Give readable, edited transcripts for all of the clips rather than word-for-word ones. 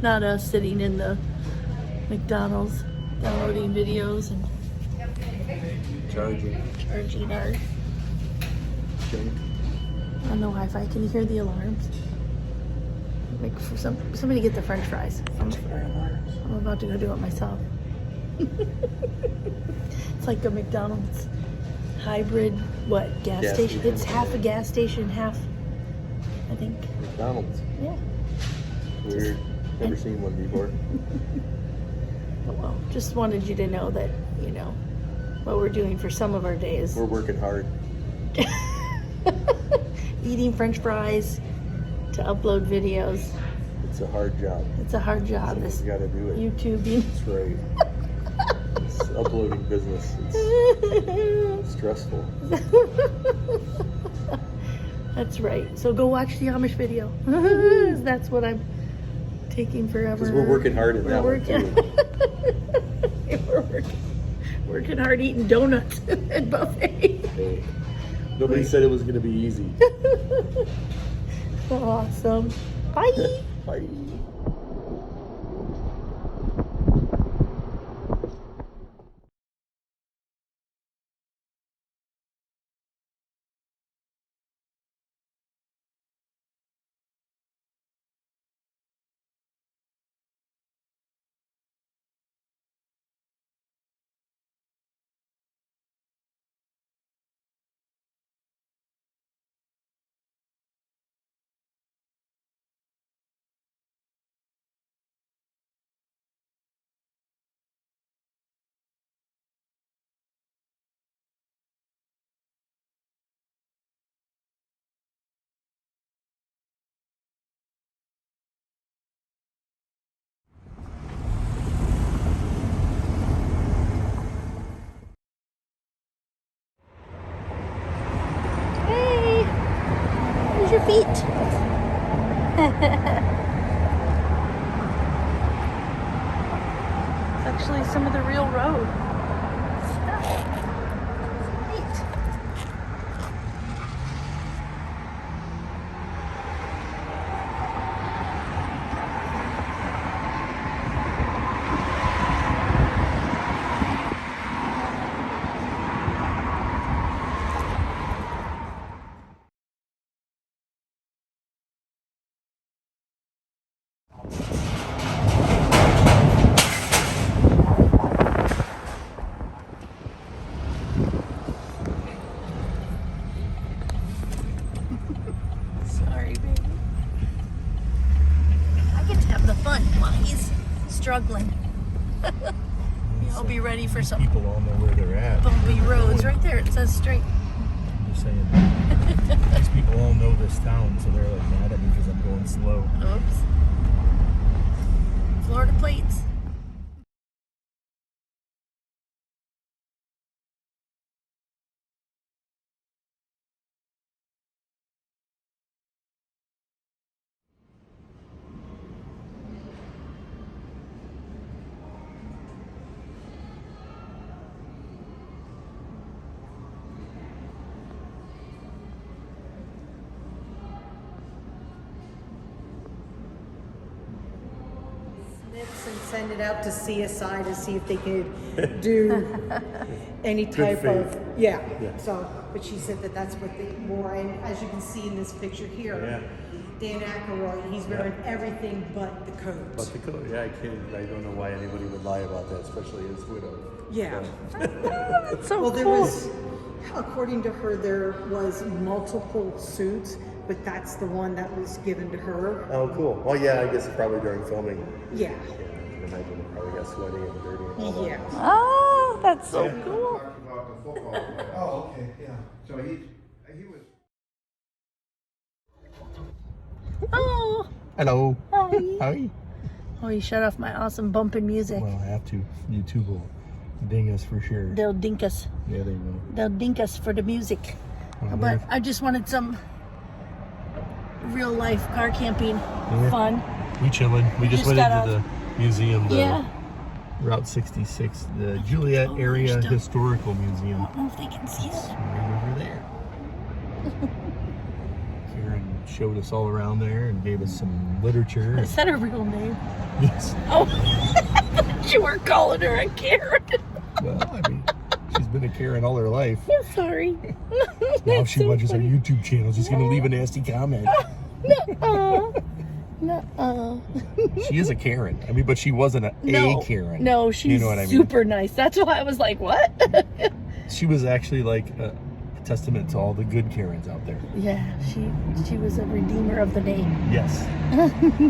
Not us sitting in the McDonald's downloading videos and Charging our junk. on the Wi-Fi. Can you hear the alarms? Like for somebody get the French fries. French fry alarms. I'm about to go do it myself. It's like a McDonald's hybrid, gas station? station. It's half a gas station, half, I think. McDonald's. Yeah. Weird. Never seen one before. But well, just wanted you to know that, what we're doing for some of our days. We're working hard. Eating French fries to upload videos. It's a hard job. It's a hard job. You gotta do it. YouTubing. That's right. It's uploading business. It's stressful. That's right. So go watch the Amish video. That's what I'm taking forever. Because we're working hard in that one too. We're working hard eating donuts at buffet. Hey, nobody said it was going to be easy. Awesome. Bye. Bye. Hey, where's your feet? It's actually some of the real road. Neat. Sorry, baby. I get to have the fun while he's struggling. I'll be ready for some People all know where they're at. bumpy roads. Right there, it says straight. I'm just saying. These people all know this town, so they're like mad at me because I'm going slow. Oops. Florida plates. And send it out to CSI to see if they could do any type of, yeah. So, but she said that that's what they wore, and as you can see in this picture here, Dan Aykroyd, he's wearing everything but the coat. But the code, yeah, I don't know why anybody would lie about that, especially his widow. Yeah. That's so Well, there cool. was, according to her, there was multiple suits, but that's the one that was given to her. Oh, cool. Well, yeah, I guess probably during filming. Yeah. Yeah, I can imagine it probably got sweaty and dirty and all that. Yeah. Oh, that's so cool. Talked about the football player. Oh, okay, yeah. So he was. Oh, Hello. hi. Hi. Oh, you shut off my awesome bumping music. Well, I have to. YouTube will ding us for sure. They'll dink us. Yeah, they will. They'll dink us for the music. Well, But I just wanted some real life car camping fun. We chilling. We just went got into the museum, the Yeah. Route 66, the Joliet Area still- Historical Museum. I don't know if they can see It's it. right over there. Karen showed us all around there and gave us some literature. Is that her real name? Yes. Oh, you were calling her a Karen. Well, I mean, she's been a Karen all her life. I'm sorry. Now if That's she so watches our funny. YouTube channel, she's going to leave a nasty comment. Nuh-uh. Nuh-uh. She is a Karen. I mean, but she wasn't a Karen. No, she's You know what I mean? super nice. That's why I was like, what? She was actually like a testament to all the good Karens out there. Yeah, she was a redeemer of the name. Yes.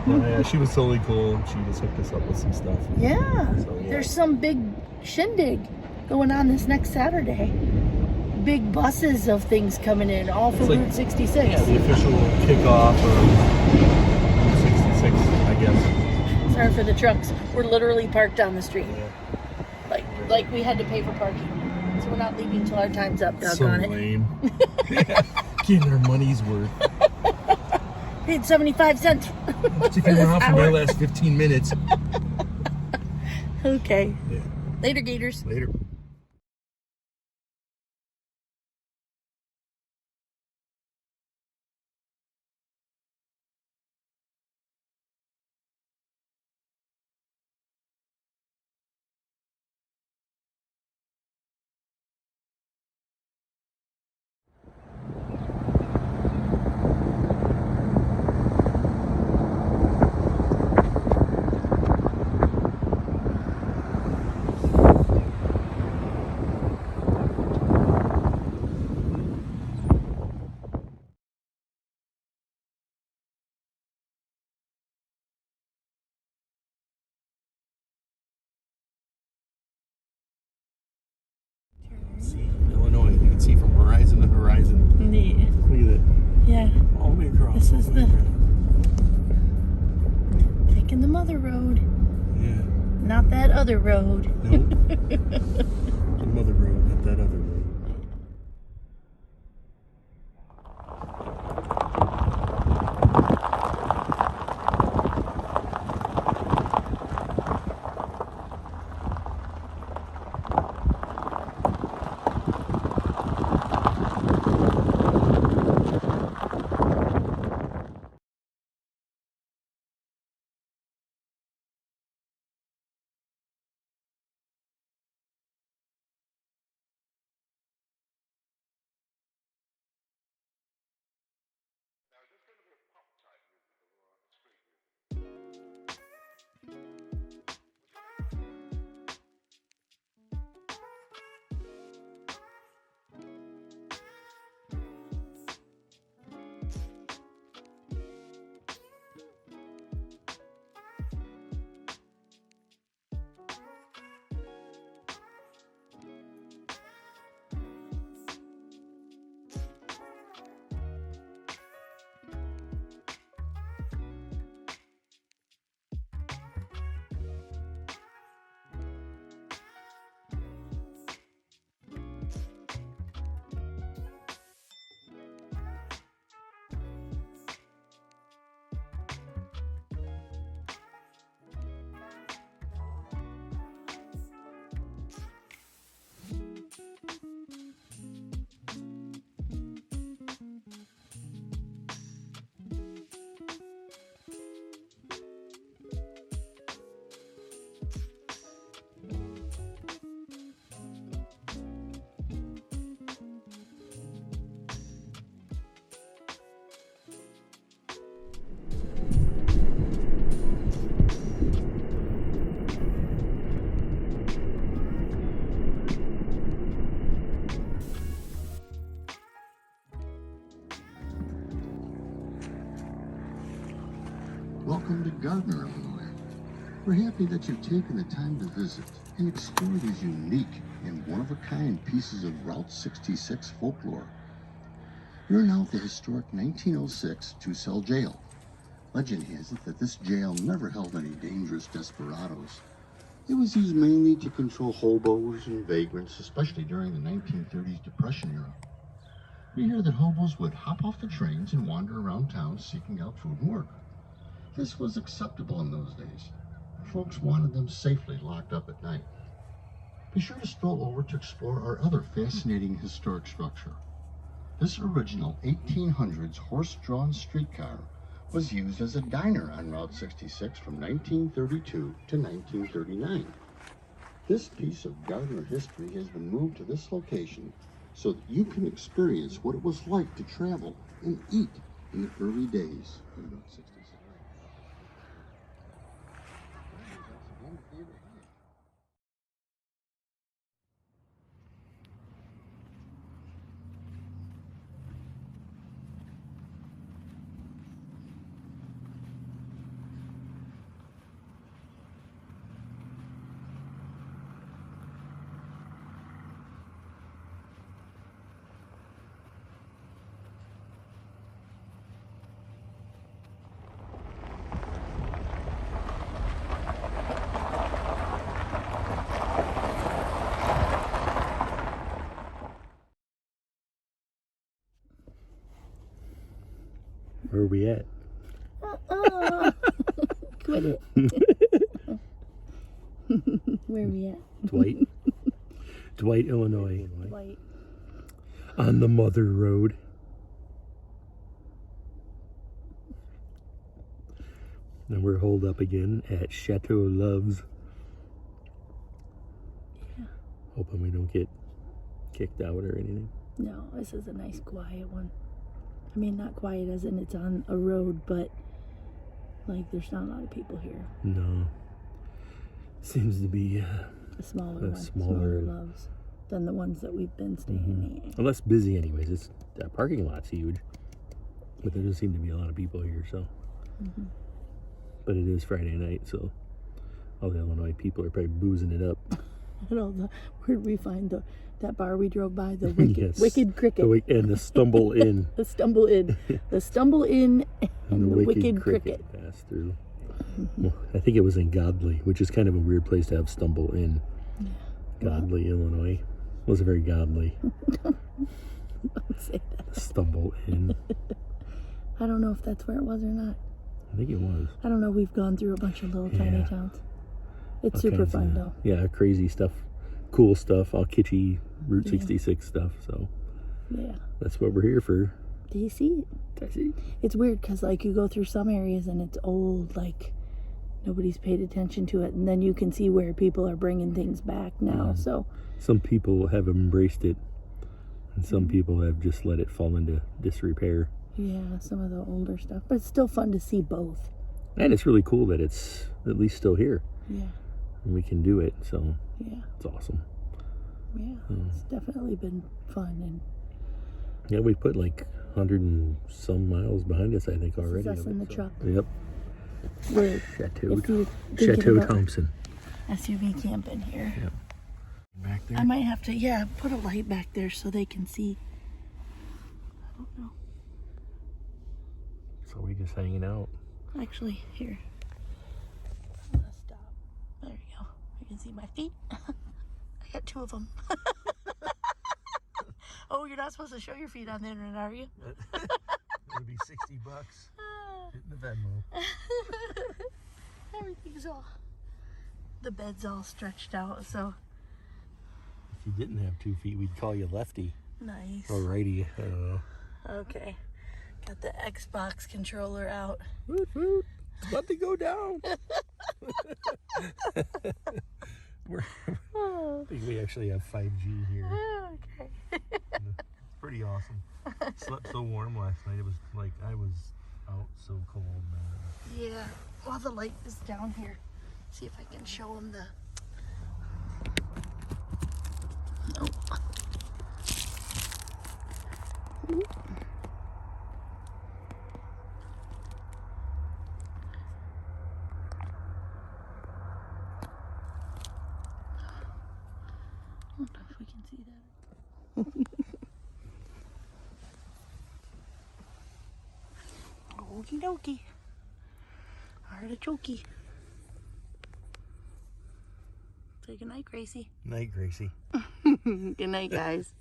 Yeah, she was totally cool. She just hooked us up with some stuff. Yeah. So, yeah. There's some big shindig going on this next Saturday. Big buses of things coming in, all for It's like- Route 66. Yeah, the official kickoff of 66, I guess. Sorry for the trucks. We're literally parked down the street. Yeah. Like we had to pay for parking. So we're not leaving till our time's up, So doggone it. lame. Getting our money's worth. Paid 75 cents. If you were off for my last 15 minutes. Okay. Yeah. Later, Gators. Later. See, Illinois. You can see from horizon to horizon. Neat. Look at it. Yeah. All the way across. This all is way the- across. Taking the mother road, Yeah. not that other road. Nope. Another road, not that other road. Welcome to Gardner, Illinois. We're happy that you've taken the time to visit and explore these unique and one-of-a-kind pieces of Route 66 folklore. You're now at the historic 1906 two-cell jail. Legend has it that this jail never held any dangerous desperados. It was used mainly to control hobos and vagrants, especially during the 1930s Depression era. We hear that hobos would hop off the trains and wander around town seeking out food and work. This was acceptable in those days. Folks wanted them safely locked up at night. Be sure to stroll over to explore our other fascinating historic structure. This original 1800s horse-drawn streetcar was used as a diner on Route 66 from 1932 to 1939. This piece of Gardner history has been moved to this location so that you can experience what it was like to travel and eat in the early days of Route 66. Where are we at? Quit it. Where are we at? Dwight. Dwight, Illinois. Dwight. On the Mother Road. And we're holed up again at Chateau Loves. Yeah. Hoping we don't get kicked out or anything. No, this is a nice quiet one. I mean, not quiet as in it's on a road, but like there's not a lot of people here. No. Seems to be A smaller a one. smaller Loves than the ones that we've been staying in. well, less busy anyways. It's that parking lot's huge. But there doesn't seem to be a lot of people here, so. But it is Friday night, so all the Illinois people are probably boozing it up. I don't know, where did we find that bar we drove by? The Wicked, Yes. Wicked Cricket. And the Stumble Inn. The Stumble Inn. The Stumble Inn and the Wicked Cricket. Passed through. Well, I think it was in Godley, which is kind of a weird place to have Stumble Inn. Godley, Illinois. Wasn't very godly. Don't say that. Stumble Inn. I don't know if that's where it was or not. I think it was. I don't know. We've gone through a bunch of little tiny Yeah. towns. It's All super kinds fun of- though. Yeah, crazy stuff. Cool stuff. All kitschy Route 66 stuff. So Yeah. that's what we're here for. Do you see it? That's it. It's weird because like you go through some areas and it's old, like nobody's paid attention to it, and then you can see where people are bringing things back now. So Some people have embraced it, and some people have just let it fall into disrepair. yeah, some of the older stuff, but it's still fun to see both. And it's really cool that it's at least still here. Yeah, And we can do it, so yeah, it's awesome. yeah. It's definitely been fun, and Yeah, we put like 100 and some miles behind us, I think, already. us of in it, the so. truck. Yep. we're Chateau. if you thinking Chateau about Thompson. SUV camping here. Yep. Back there. I might have to, put a light back there so they can see. I don't know. So we just hanging out. Actually, here. I'm gonna stop. There you go. You can see my feet. I got two of them. Oh, you're not supposed to show your feet on the internet, are you? It'll be $60. Hitting the Venmo. Everything's all. The bed's all stretched out, so If you didn't have 2 feet, we'd call you lefty nice. or righty. I don't know. Okay. Got the Xbox controller out. Woot, woot. It's about to go down. I think we actually have 5G here. Okay. It's pretty awesome. Slept so warm last night. It was like I was out so cold, man. Yeah. Well, the light is down here. See if I can show them the. No. I don't know if we can see that. Okie dokie. Artichoke. Say goodnight, Gracie. Night, Gracie. Good night, guys.